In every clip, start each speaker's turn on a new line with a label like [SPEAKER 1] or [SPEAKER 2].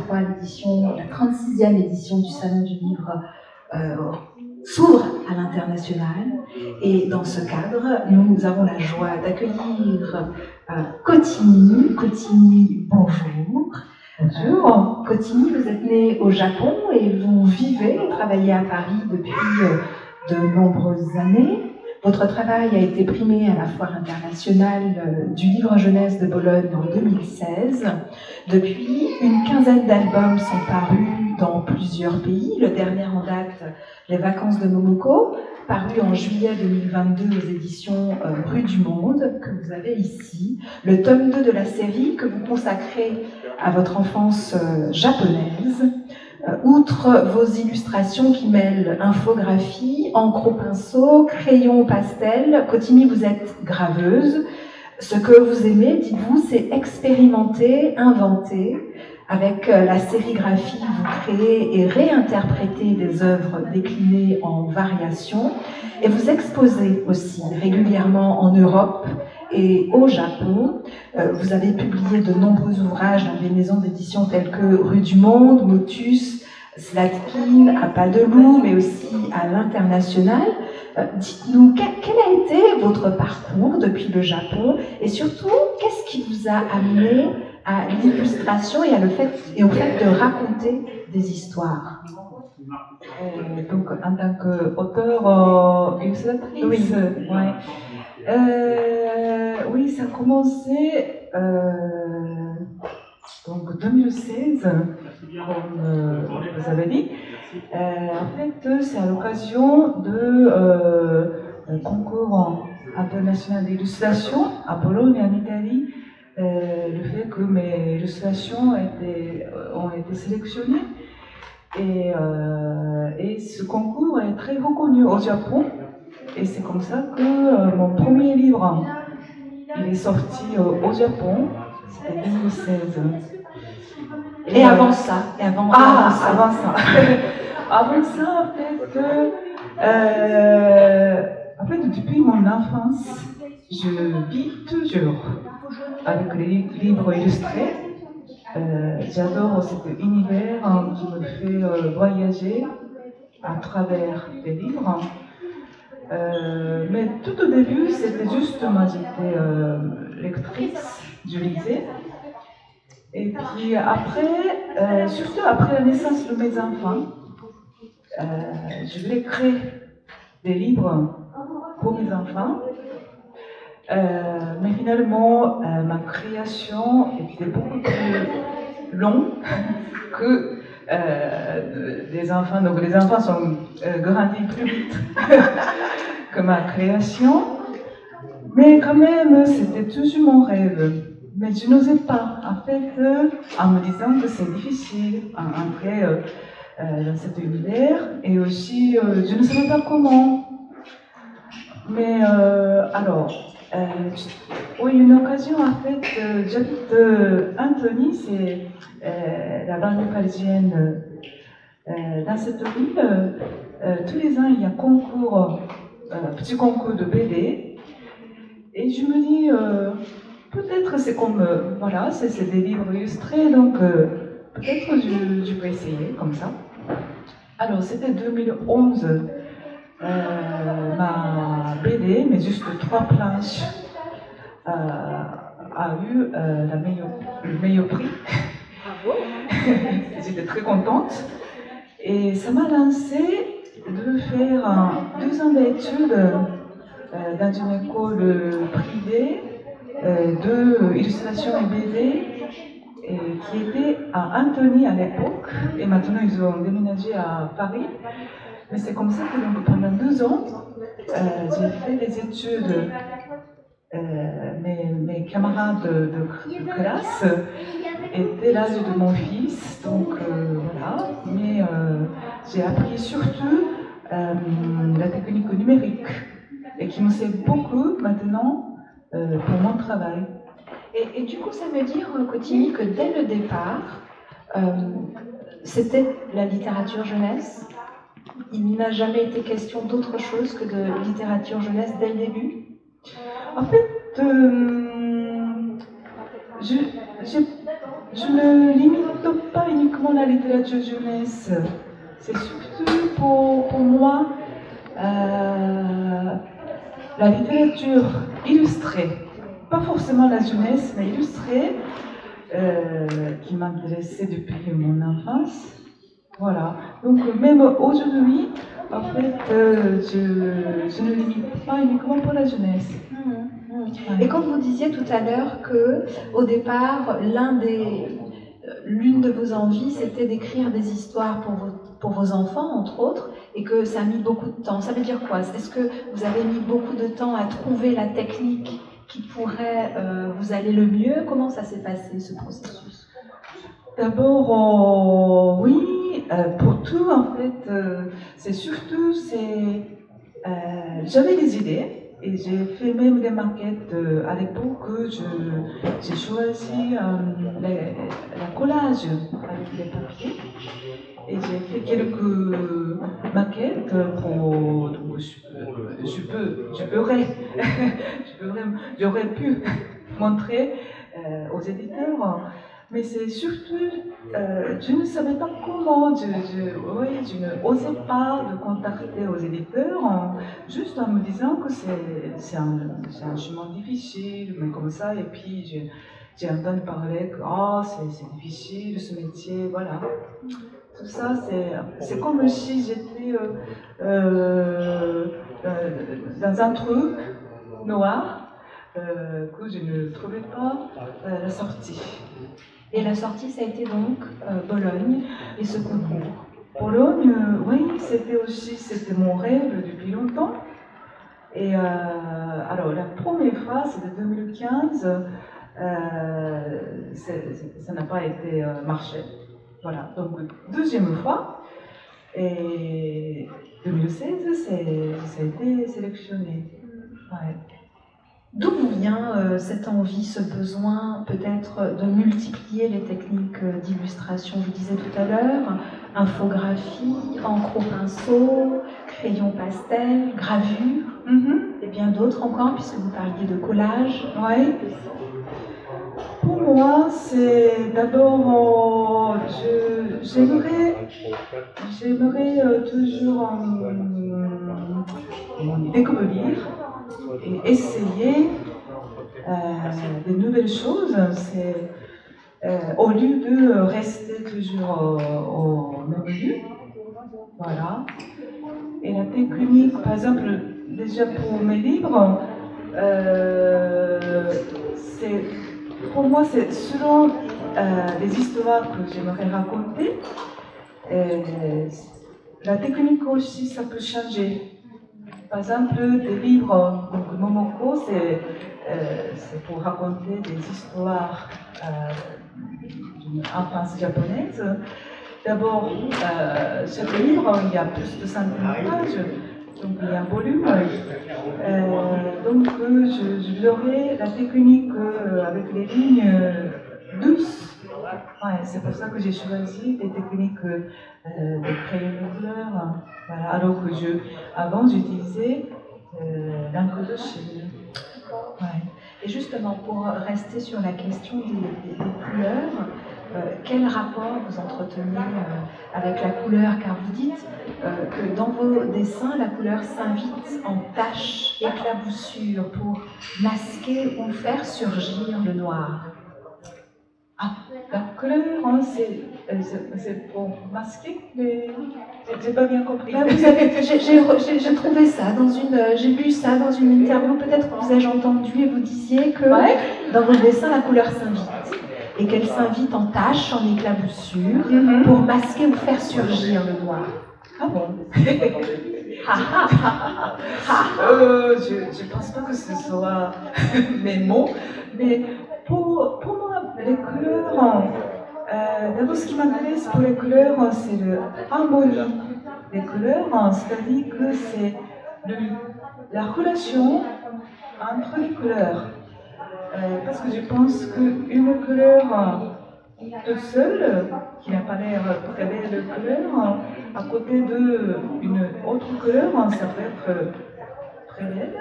[SPEAKER 1] 2023, la 36e édition du Salon du Livre s'ouvre à l'international. Et dans ce cadre, nous avons la joie d'accueillir Kotimi. Kotimi, bonjour. Bonjour. Kotimi, vous êtes née au Japon et vous vivez et travaillez à Paris depuis de nombreuses années. Votre travail a été primé à la Foire internationale du livre jeunesse de Bologne en 2016. Depuis, une quinzaine d'albums sont parus dans plusieurs pays. Le dernier en date, Les vacances de Momoko, paru en juillet 2022 aux éditions Rue du Monde, que vous avez ici. Le tome 2 de la série que vous consacrez à votre enfance japonaise. Outre vos illustrations qui mêlent infographie, encre au pinceau, crayon au pastel, Kotimi, vous êtes graveuse. Ce que vous aimez, dites-vous, c'est expérimenter, inventer. Avec la sérigraphie, vous créez et réinterprétez des œuvres déclinées en variations. Et vous exposez aussi régulièrement en Europe et au Japon. Vous avez publié de nombreux ouvrages dans des maisons d'édition telles que Rue du Monde, Motus, Slatkin, À pas de loup, mais aussi à l'international. Dites-nous, quel a été votre parcours depuis le Japon et surtout, qu'est-ce qui vous a amené à l'illustration et au fait de raconter des histoires?
[SPEAKER 2] Donc, en tant qu'auteur illustratrice, oui. Oui, ça a commencé donc 2016, comme vous avez dit. En fait, c'est à l'occasion d'un concours international d'illustration à Bologne, en Italie. Le fait que mes illustrations ont été sélectionnées. Et ce concours est très reconnu au Japon. Et c'est comme ça que mon premier livre il est sorti au Japon. C'était 2016.
[SPEAKER 1] Et avant ça
[SPEAKER 2] Avant ça, en fait, depuis mon enfance, je vis toujours avec les livres illustrés. J'adore cet univers qui me fait voyager à travers des livres. Mais tout au début, c'était juste, moi j'étais lectrice, je lisais. Et puis après, surtout après la naissance de mes enfants, je voulais créer des livres pour mes enfants. Mais finalement, ma création était beaucoup plus longue que des enfants. Donc les enfants sont grandis plus vite que ma création. Mais quand même, c'était toujours mon rêve. Mais je n'osais pas, en fait, en me disant que c'est difficile d'entrer dans cet univers. Et aussi, je ne savais pas comment. Mais alors, oui, une occasion, en fait, j'habite Antony, c'est la banlieue parisienne. Dans cette ville, tous les ans, il y a petit concours de BD. Et je me dis, peut-être c'est comme, voilà, c'est des livres illustrés, donc peut-être je peux essayer comme ça. Alors, c'était 2011. Ma BD, mais juste 3 planches, a eu le meilleur prix.
[SPEAKER 1] Bravo.
[SPEAKER 2] J'étais très contente. Et ça m'a lancé de faire 2 ans d'études dans une école privée de illustration et BD qui était à Antony à l'époque. Et maintenant, ils ont déménagé à Paris. Mais c'est comme ça que donc, pendant 2 ans, j'ai fait des études. Mes camarades de classe étaient l'âge de mon fils, donc voilà. Mais j'ai appris surtout la technique numérique et qui me sert beaucoup maintenant pour mon travail.
[SPEAKER 1] Et du coup, ça veut dire, Kotimi, que dès le départ, c'était la littérature jeunesse. Il n'a jamais été question d'autre chose que de littérature jeunesse dès le début.
[SPEAKER 2] En fait, Je ne limite pas uniquement la littérature jeunesse. C'est surtout pour moi la littérature illustrée. Pas forcément la jeunesse, mais illustrée, qui m'intéressait depuis mon enfance. Voilà. Donc même aujourd'hui, en fait, je ne limite pas uniquement pour la jeunesse.
[SPEAKER 1] Et quand vous disiez tout à l'heure que, au départ, l'une de vos envies, c'était d'écrire des histoires pour vos enfants, entre autres, et que ça a mis beaucoup de temps. Ça veut dire quoi? Est-ce que vous avez mis beaucoup de temps à trouver la technique qui pourrait vous aller le mieux? Comment ça s'est passé, ce processus?
[SPEAKER 2] D'abord, oui, pour tout, en fait, j'avais des idées. Et j'ai fait même des maquettes à l'époque. J'ai choisi la collage avec les papiers. Et j'ai fait quelques maquettes pour. Donc j'aurais pu montrer aux éditeurs. Mais c'est surtout, je ne savais pas comment, je ne osais pas de contacter aux éditeurs, juste en me disant que c'est un chemin difficile, mais comme ça, et puis j'ai entendu parler que c'est difficile ce métier, voilà. Tout ça, c'est comme si j'étais dans un trou noir que je ne trouvais pas la sortie.
[SPEAKER 1] Et la sortie, ça a été donc Bologne et ce concours.
[SPEAKER 2] Bologne, oui, c'était mon rêve depuis longtemps. Et alors, la première fois, c'était 2015, ça n'a pas été marché. Voilà, donc deuxième fois, et 2016, ça a été sélectionné. Ouais.
[SPEAKER 1] D'où vous vient cette envie, ce besoin peut-être de multiplier les techniques d'illustration? Je vous disais tout à l'heure, infographie, encre au pinceau, crayon pastel, gravure, et bien d'autres encore, puisque vous parliez de collage.
[SPEAKER 2] Oui. Pour moi, c'est d'abord, j'aimerais toujours découvrir et essayer de nouvelles choses. Au lieu de rester toujours au même lieu. Voilà. Et la technique, par exemple, déjà pour mes livres, pour moi, c'est selon les histoires que j'aimerais raconter. La technique aussi, ça peut changer. Par exemple, des livres, donc Momoko, c'est pour raconter des histoires d'une enfance japonaise. D'abord, chaque livre, il y a plus de 50 pages, donc il y a un volume. Donc, je verrai la technique avec les lignes douces. Ouais, c'est pour ça que j'ai choisi des techniques de crayon de couleur. Voilà, alors que avant, j'utilisais l'encre de Chine.
[SPEAKER 1] Ouais. Et justement, pour rester sur la question des couleurs, quel rapport vous entretenez avec la couleur? Car vous dites que dans vos dessins, la couleur s'invite en taches, éclaboussures, pour masquer ou faire surgir le noir.
[SPEAKER 2] Ah, la couleur, c'est pour masquer, mais j'ai pas bien compris.
[SPEAKER 1] J'ai trouvé ça j'ai lu ça dans une interview, peut-être que vous avez entendu, et vous disiez que dans vos dessins, la couleur s'invite. Et qu'elle s'invite en taches, en éclaboussures, pour masquer ou faire surgir le noir.
[SPEAKER 2] Ah bon? Je pense pas que ce soit mes mots, mais pour moi, les couleurs, d'abord ce qui m'intéresse pour les couleurs, c'est l'harmonie des couleurs, c'est-à-dire que c'est la relation entre les couleurs. Parce que je pense qu'une couleur toute seule, qui n'a pas l'air très belle couleur, à côté d'une autre couleur, ça peut être très belle.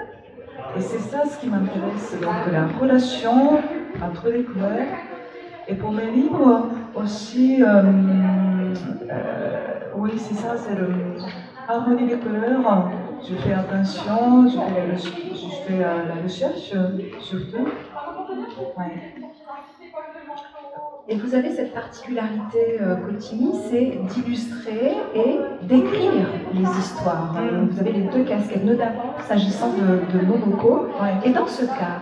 [SPEAKER 2] Et c'est ça ce qui m'intéresse, donc la relation entre les couleurs. Et pour mes livres aussi, oui, c'est ça, c'est l'harmonie des couleurs. Je fais attention, je fais la recherche, surtout. Ouais.
[SPEAKER 1] Et vous avez cette particularité, Cotini, c'est d'illustrer et d'écrire les histoires. Vous avez les deux casquettes, notamment s'agissant de Momoko.
[SPEAKER 2] Ouais.
[SPEAKER 1] Et dans ce cas,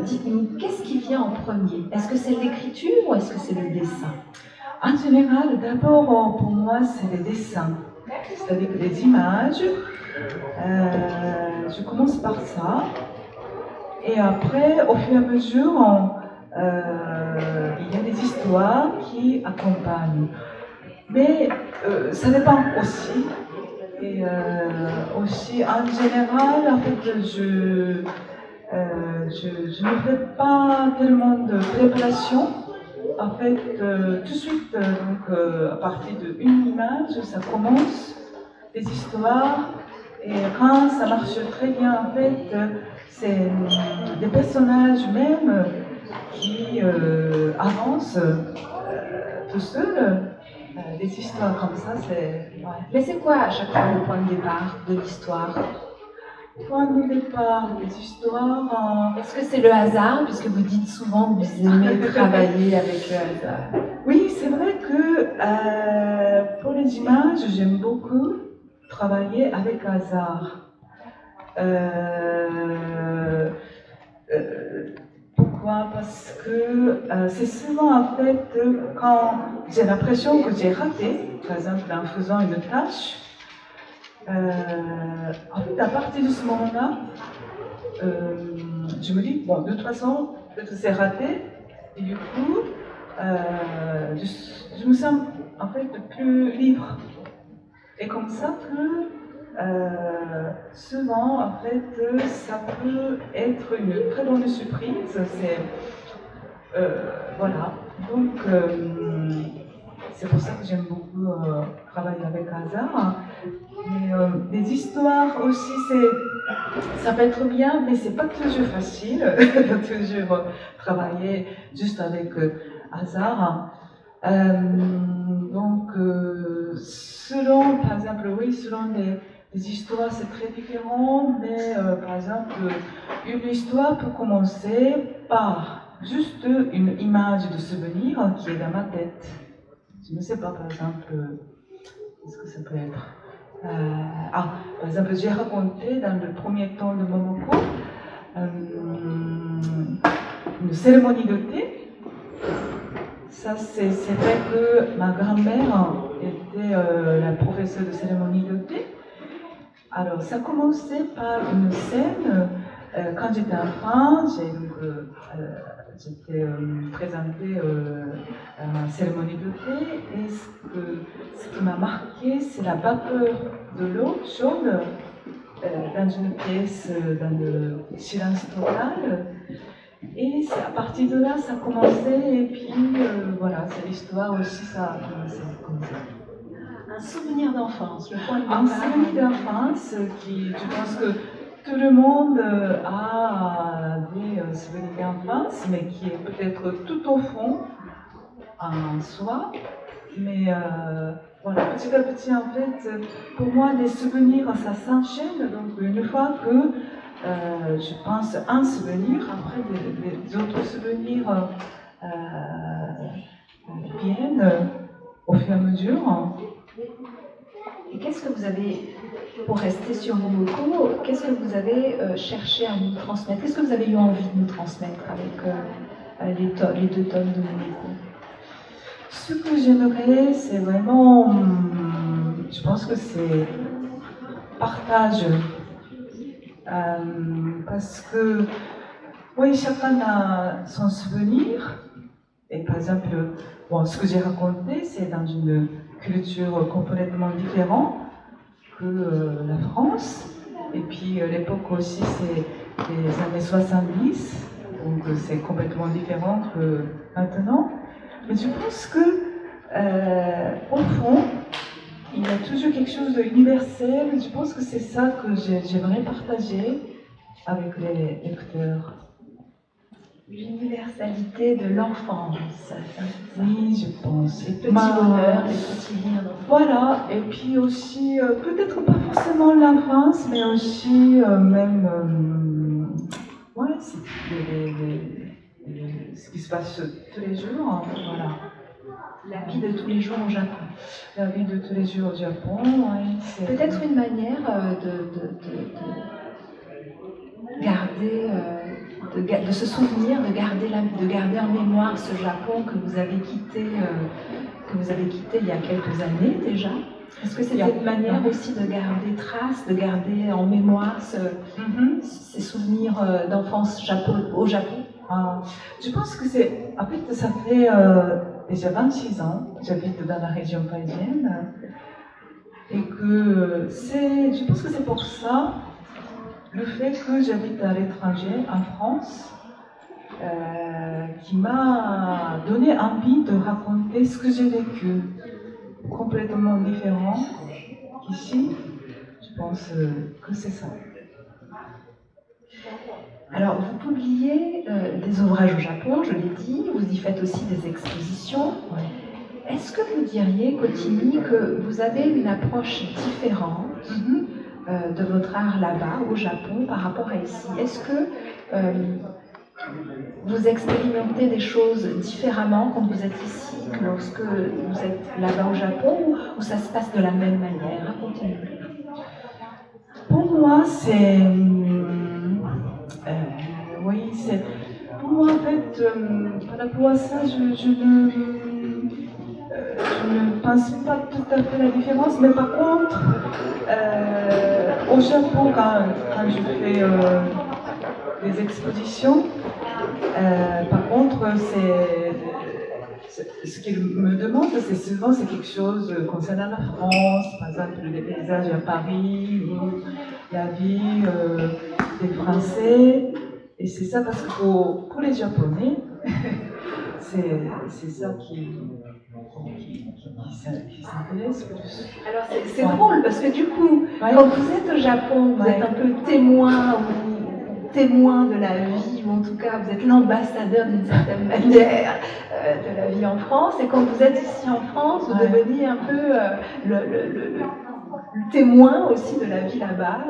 [SPEAKER 1] dites-nous, qu'est-ce qui vient en premier? Est-ce que c'est l'écriture ou est-ce que c'est le dessin?
[SPEAKER 2] En général, d'abord, pour moi, c'est les dessins, c'est-à-dire les images. Je commence par ça. Et après, au fur et à mesure, il y a des histoires qui accompagnent. Mais ça dépend aussi. Et aussi, en général, en fait, je ne fais pas tellement de préparation. En fait, tout de suite, à partir d'une image, ça commence des histoires. Et quand ça marche très bien, en fait, c'est des personnages même qui avancent tout seuls. Des histoires comme ça, c'est... Ouais.
[SPEAKER 1] Mais c'est quoi à chaque fois le point de départ de l'histoire?
[SPEAKER 2] Point de départ des histoires...
[SPEAKER 1] Est-ce que c'est le hasard, puisque vous dites souvent que vous aimez travailler avec le hasard?
[SPEAKER 2] Oui, c'est vrai que pour les images, j'aime beaucoup travailler avec hasard. Pourquoi? Parce que c'est souvent en fait quand j'ai l'impression que j'ai raté, par exemple en faisant une tâche, en fait à partir de ce moment-là, je me dis, bon, de toute façon, peut-être que c'est raté, et du coup, je me sens en fait plus libre. Et comme ça que souvent, en fait, ça peut être une très bonne surprise. Voilà. Donc, c'est pour ça que j'aime beaucoup travailler avec hasard. Mais les histoires aussi, ça peut être bien, mais c'est pas toujours facile de toujours travailler juste avec hasard. Donc, selon, par exemple, oui, selon les histoires, c'est très différent, mais par exemple, une histoire peut commencer par juste une image de souvenir qui est dans ma tête. Je ne sais pas, par exemple, qu'est-ce que ça peut être? Par exemple, j'ai raconté dans le premier temps de Momoko une cérémonie de thé. Ça, c'est vrai que ma grand-mère était la professeure de cérémonie de thé. Alors, ça commençait par une scène. Quand j'étais enfant, j'étais présentée à ma cérémonie de thé. Et ce qui m'a marqué, c'est la vapeur de l'eau chaude dans une pièce, dans le silence total. Et c'est à partir de là, ça a commencé, et puis voilà, c'est l'histoire aussi, ça a commencé comme ça.
[SPEAKER 1] Un souvenir d'enfance, le point de départ.
[SPEAKER 2] Un souvenir d'enfance qui, je pense que tout le monde a des souvenirs d'enfance, mais qui est peut-être tout au fond en soi. Mais voilà, petit à petit, en fait, pour moi, les souvenirs, ça s'enchaîne. Donc, une fois que je pense un souvenir, après les autres souvenirs viennent au fur et à mesure.
[SPEAKER 1] Et qu'est-ce que vous avez, pour rester sur Momoko, qu'est-ce que vous avez cherché à nous transmettre? Qu'est-ce que vous avez eu envie de nous transmettre avec les deux tomes de Momoko?
[SPEAKER 2] Ce que j'aimerais, c'est vraiment, je pense que c'est partage. Parce que, oui, chacun a son souvenir. Et par exemple, bon, ce que j'ai raconté, c'est dans une culture complètement différente que la France. Et puis l'époque aussi, c'est les années 70. Donc c'est complètement différent que maintenant. Mais je pense que, au fond, il y a toujours quelque chose d'universel. Je pense que c'est ça que j'aimerais partager avec les lecteurs.
[SPEAKER 1] l'universalité de l'enfance.
[SPEAKER 2] Oui, je pense.
[SPEAKER 1] Les petits bonheurs, les petits rires.
[SPEAKER 2] Voilà, et puis aussi, peut-être pas forcément l'enfance, mais aussi même, ouais, c'est ce qui se passe tous les jours, hein, voilà.
[SPEAKER 1] La vie de tous les jours au Japon.
[SPEAKER 2] La vie de tous les jours au Japon, oui.
[SPEAKER 1] C'est peut-être une manière garder, de se souvenir, de garder en mémoire ce Japon que vous avez quitté il y a quelques années déjà. Est-ce que c'est une manière aussi de garder trace, de garder en mémoire ces souvenirs d'enfance au Japon?
[SPEAKER 2] Je pense que c'est... En fait, ça fait déjà 26 ans que j'habite dans la région parisienne. Et que je pense que c'est pour ça, le fait que j'habite à l'étranger, en France, qui m'a donné envie de raconter ce que j'ai vécu, complètement différent qu'ici. Je pense que c'est ça.
[SPEAKER 1] Alors, vous publiez des ouvrages au Japon, je l'ai dit, vous y faites aussi des expositions. Est-ce que vous diriez, Kotimi, que vous avez une approche différente de votre art là-bas, au Japon, par rapport à ici? Est-ce que vous expérimentez des choses différemment quand vous êtes ici que lorsque vous êtes là-bas au Japon, ou ça se passe de la même manière? Racontez-nous.
[SPEAKER 2] Pour moi, c'est... oui, c'est... Pour moi, en fait, par rapport à ça, je ne pense pas tout à fait la différence, mais par contre, au Japon, quand je fais des expositions, par contre, ce qu'ils me demandent, c'est souvent quelque chose concernant la France, par exemple les paysages à Paris, ou la vie des Français. Et c'est ça parce que pour les Japonais, c'est ça qui s'intéresse plus.
[SPEAKER 1] Alors c'est drôle parce que du coup, quand vous êtes au Japon, vous êtes un peu témoin de la vie, ou en tout cas vous êtes l'ambassadeur d'une certaine manière de la vie en France, et quand vous êtes ici en France, vous devenez un peu le témoin aussi de la vie là-bas,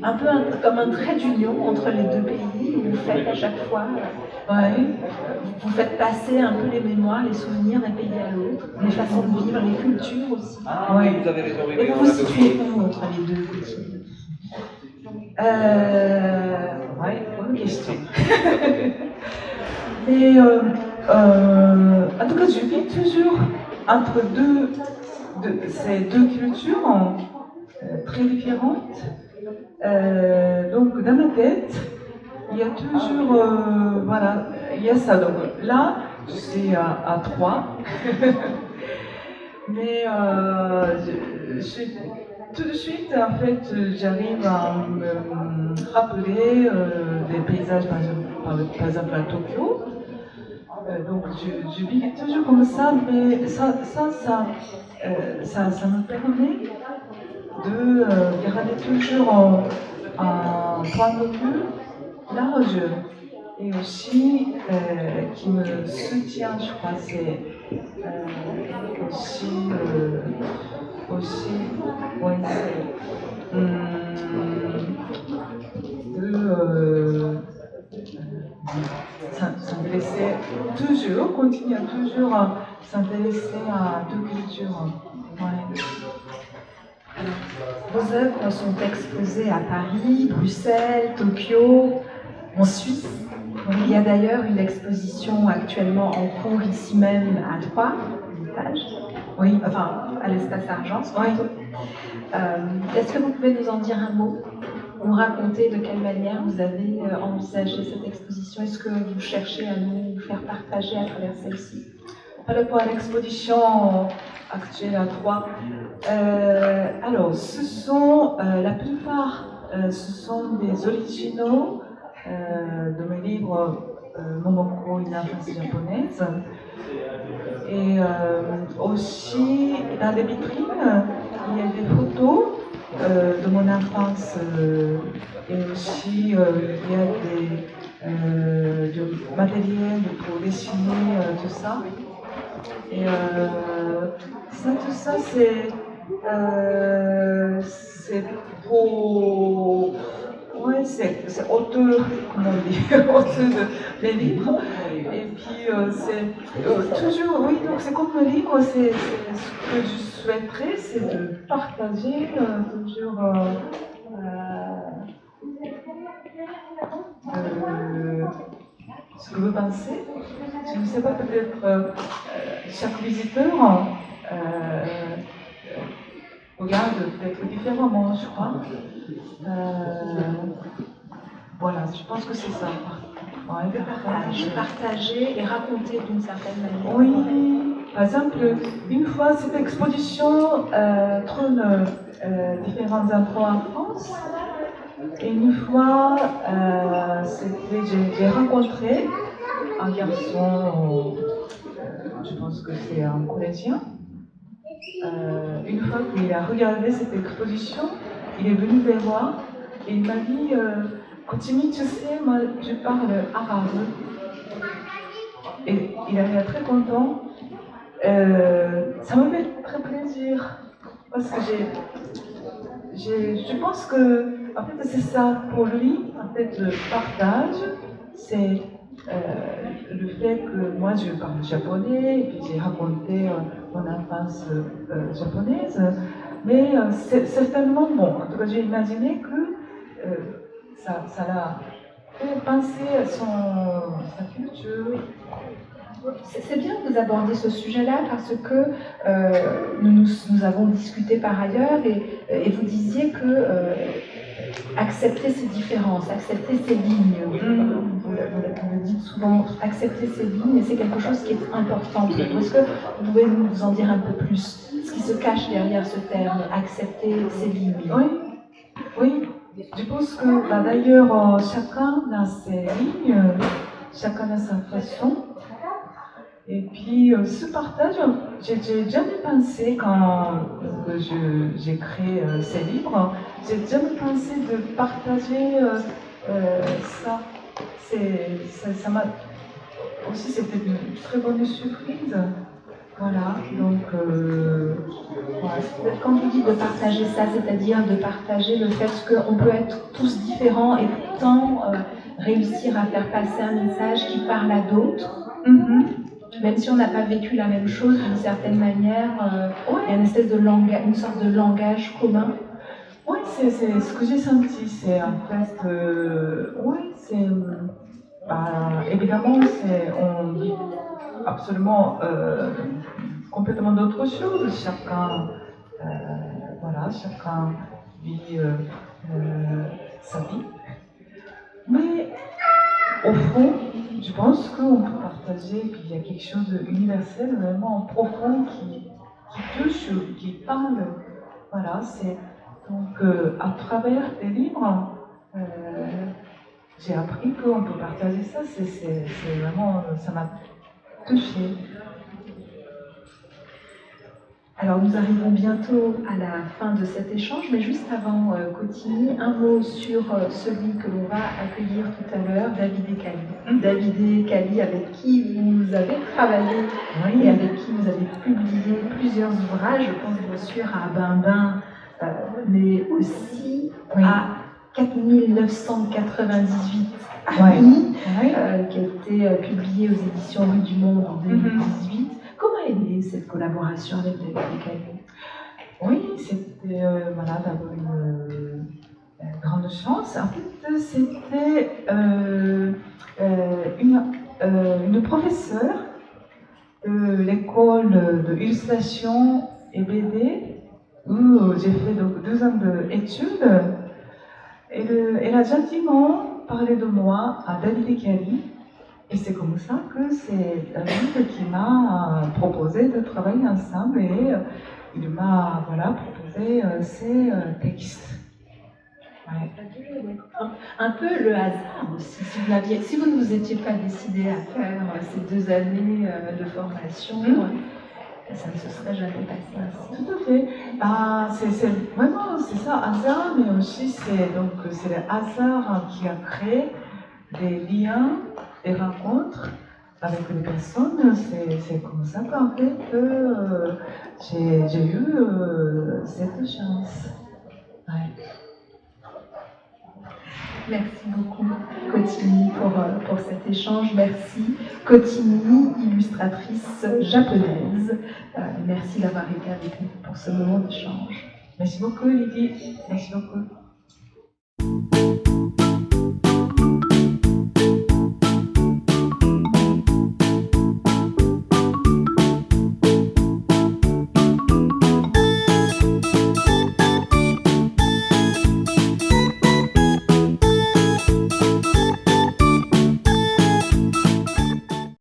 [SPEAKER 1] un peu comme un trait d'union entre les deux pays, où vous faites à chaque fois, vous faites passer un peu les mémoires, les souvenirs d'un pays à l'autre, les façons de vivre, les cultures aussi.
[SPEAKER 3] Oui, vous avez raison.
[SPEAKER 1] Et vous vous situez où entre les deux pays?
[SPEAKER 2] Bonne question. Mais en tout cas, je vis toujours entre ces deux cultures très différentes. Donc, dans ma tête, il y a toujours, voilà, il y a ça. Donc là, je suis à 3. Mais tout de suite, en fait, j'arrive à me rappeler des paysages, par exemple à Tokyo. Donc je vis toujours comme ça, mais ça me permet de garder toujours un point de vue large, et aussi qui me soutient, je crois, c'est s'intéresser toujours, continuer à toujours s'intéresser à deux cultures.
[SPEAKER 1] Vos œuvres sont exposées à Paris, Bruxelles, Tokyo, en Suisse. Il y a d'ailleurs une exposition actuellement en cours ici même à Troyes, à l'espace Argent. Est-ce que vous pouvez nous en dire un mot, nous raconter de quelle manière vous avez envisagé cette exposition? Est-ce que vous cherchez à nous faire partager à travers celle-ci?
[SPEAKER 2] Par rapport à l'exposition actuelle à Troyes, alors ce sont la plupart ce sont des originaux de mes livres Momoko, une enfance japonaise, et aussi dans les vitrines il y a des photos de mon enfance, et aussi il y a du matériel pour dessiner tout ça. Et tout ça, c'est pour... Ouais, c'est auteur, comment on dit, auteur des livres. Et puis, c'est toujours, oui, donc c'est comme le livre, c'est ce que je souhaiterais, c'est de partager toujours ce que vous pensez. Je ne sais pas, peut-être chaque visiteur regarde peut-être différemment, je crois. Voilà, je pense que c'est ça. Ouais,
[SPEAKER 1] partager et raconter d'une certaine manière.
[SPEAKER 2] Oui, par exemple, une fois cette exposition trône différents endroits en France. Et une fois, j'ai rencontré un garçon, je pense que c'est un collégien. Une fois qu'il a regardé cette exposition, il est venu vers moi et il m'a dit Continue, tu sais, moi je parle arabe. Et il a l'air très content. Ça me fait très plaisir parce que je pense que en fait c'est ça pour lui, en fait le partage, c'est le fait que moi je parle japonais et puis j'ai raconté mon enfance japonaise, mais certainement, bon, en tout cas j'ai imaginé que ça l'a fait penser à sa culture.
[SPEAKER 1] C'est bien que vous abordiez ce sujet-là parce que nous avons discuté par ailleurs et vous disiez que accepter ces différences, accepter ces lignes, vous le dites souvent, accepter ces lignes, c'est quelque chose qui est important pour vous. Est-ce que vous pouvez nous en dire un peu plus, ce qui se cache derrière ce terme, accepter ces lignes?
[SPEAKER 2] Oui. Je pense que d'ailleurs chacun a ses lignes, chacun a sa façon. Et puis ce partage, j'ai jamais pensé quand j'ai créé ces livres, j'ai jamais pensé de partager ça. Ça m'a aussi, c'était une très bonne surprise. Voilà, donc
[SPEAKER 1] ouais. Quand vous dites de partager ça, c'est-à-dire de partager le fait qu'on peut être tous différents et pourtant réussir à faire passer un message qui parle à d'autres. Même si on n'a pas vécu la même chose d'une certaine manière, il y a une espèce de langage, une sorte de langage commun.
[SPEAKER 2] Oui, c'est ce que j'ai senti. C'est en fait, oui, c'est évidemment, on dit absolument complètement d'autres choses. Chacun, voilà, chacun vit sa vie. Mais au fond, je pense qu'on peut partager qu'il y a quelque chose d'universel, vraiment profond, qui touche, qui parle. Voilà, c'est donc à travers des livres, j'ai appris qu'on peut partager ça. C'est vraiment, ça m'a touchée.
[SPEAKER 1] Alors nous arrivons bientôt à la fin de cet échange, mais juste avant Cotigny, un mot sur celui que l'on va accueillir tout à l'heure, David Kali. David Kali, avec qui vous avez travaillé et avec qui vous avez publié plusieurs ouvrages, je pense bien sûr à Bimbin, mais aussi à 4998 Amis, qui a été publié aux éditions Rue du Monde en 2018. Comment est née cette collaboration avec David Kali?
[SPEAKER 2] Oui, c'était d'abord une grande chance. En fait, c'était une professeure de l'école d'illustration et BD où j'ai fait donc 2 ans d'études. Elle a gentiment parlé de moi à David Kali. Et c'est comme ça que c'est David qui m'a proposé de travailler ensemble et il m'a proposé ses textes. Ouais.
[SPEAKER 1] Un peu le hasard aussi. Si vous ne vous étiez pas décidé à faire ces 2 années de formation, ça ne se serait jamais passé ainsi.
[SPEAKER 2] Tout à fait. C'est vraiment ça, hasard, mais aussi c'est le hasard qui a créé des liens et rencontres avec les personnes, c'est comme ça qu'en fait j'ai eu cette chance. Ouais.
[SPEAKER 1] Merci beaucoup, Kotini, pour cet échange. Merci, Kotini, illustratrice japonaise. Merci d'avoir été avec nous pour ce moment d'échange.
[SPEAKER 2] Merci beaucoup, Lydie. Merci beaucoup.